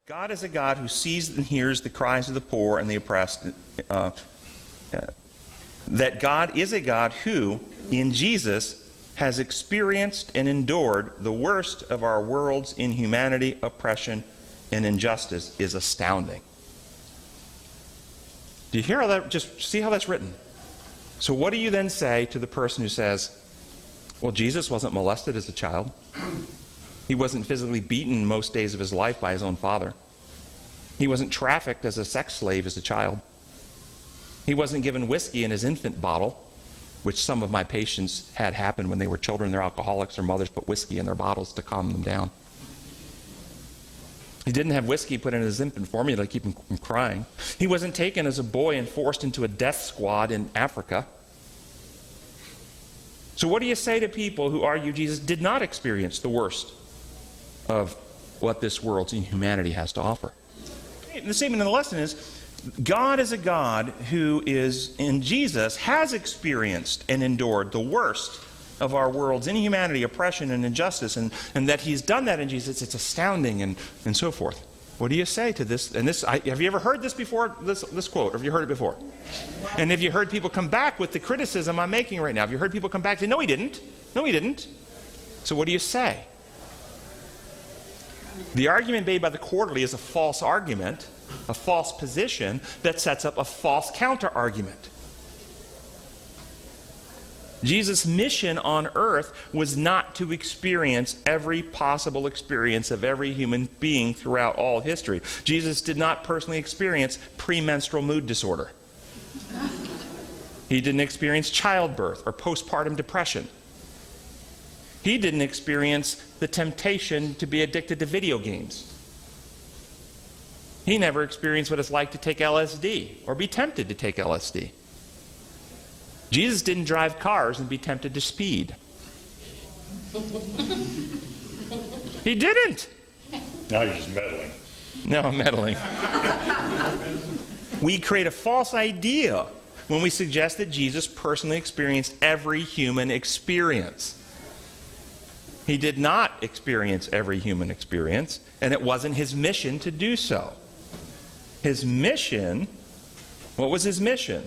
God is a God who sees and hears the cries of the poor and the oppressed. That God is a God who, in Jesus, has experienced and endured the worst of our world's inhumanity, oppression, and injustice is astounding. Do you hear how that? Just see how that's written. So what do you then say to the person who says, well, Jesus wasn't molested as a child. He wasn't physically beaten most days of his life by his own father. He wasn't trafficked as a sex slave as a child. He wasn't given whiskey in his infant bottle, which some of my patients had happen when they were children. They're alcoholics. Their mothers put whiskey in their bottles to calm them down. He didn't have whiskey put in his infant formula to keep him from crying. He wasn't taken as a boy and forced into a death squad in Africa. So what do you say to people who argue Jesus did not experience the worst of what this world's inhumanity has to offer? The statement in the lesson is, God is a God who is, in Jesus, has experienced and endured the worst of our world's inhumanity, oppression, and injustice, and that he's done that in Jesus. It's astounding, and so forth. What do you say to this? And this, have you ever heard this before, this quote? Or have you heard it before? And have you heard people come back with the criticism I'm making right now? Have you heard people come back and say, no, he didn't. No, he didn't. So what do you say? The argument made by the Quarterly is a false argument, a false position that sets up a false counter-argument. Jesus' mission on earth was not to experience every possible experience of every human being throughout all history. Jesus did not personally experience premenstrual mood disorder. He didn't experience childbirth or postpartum depression. He didn't experience the temptation to be addicted to video games. He never experienced what it's like to take LSD or be tempted to take LSD. Jesus didn't drive cars and be tempted to speed. He didn't. Now you're just meddling. No, I'm meddling. We create a false idea when we suggest that Jesus personally experienced every human experience. He did not experience every human experience, and it wasn't his mission to do so. His mission, what was his mission?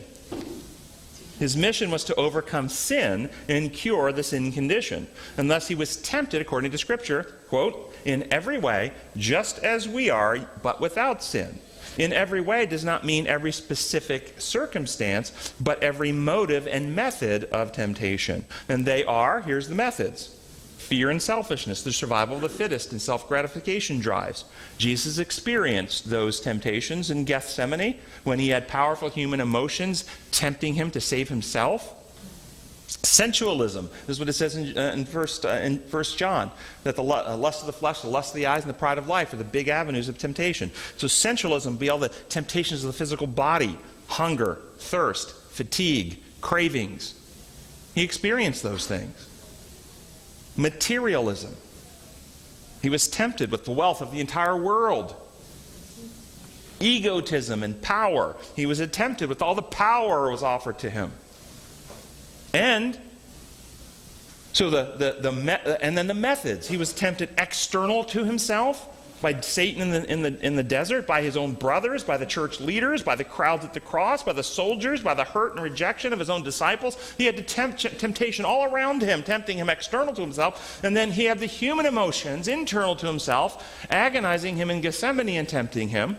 His mission was to overcome sin and cure the sin condition. And thus he was tempted, according to Scripture, quote, in every way, just as we are, but without sin. In every way does not mean every specific circumstance, but every motive and method of temptation. And they are, here's the methods: fear and selfishness, the survival of the fittest, and self-gratification drives. Jesus experienced those temptations in Gethsemane when he had powerful human emotions tempting him to save himself. Sensualism, this is what it says in 1 John, that the lust of the flesh, the lust of the eyes, and the pride of life are the big avenues of temptation. So sensualism would be all the temptations of the physical body: hunger, thirst, fatigue, cravings. He experienced those things. Materialism. He was tempted with the wealth of the entire world. Egotism and power. He was tempted with all the power that was offered to him. And so and then the methods. He was tempted external to himself by Satan in the desert, by his own brothers, by the church leaders, by the crowds at the cross, by the soldiers, by the hurt and rejection of his own disciples. He had temptation all around him, tempting him external to himself. And then he had the human emotions internal to himself, agonizing him in Gethsemane and tempting him.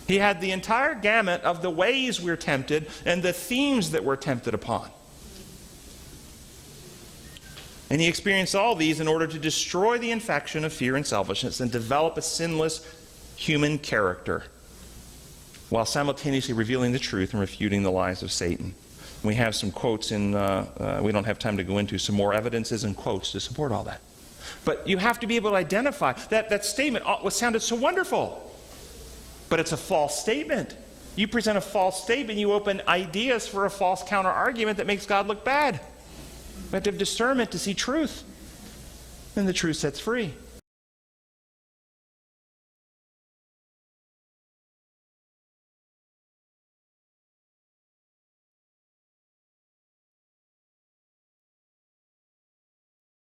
He had the entire gamut of the ways we're tempted and the themes that we're tempted upon. And he experienced all these in order to destroy the infection of fear and selfishness and develop a sinless human character, while simultaneously revealing the truth and refuting the lies of Satan. We have some quotes we don't have time to go into, some more evidences and quotes to support all that. But you have to be able to identify that statement. What sounded so wonderful, but it's a false statement. You present a false statement, you open ideas for a false counter-argument that makes God look bad. We have to have discernment to see truth, and the truth sets free.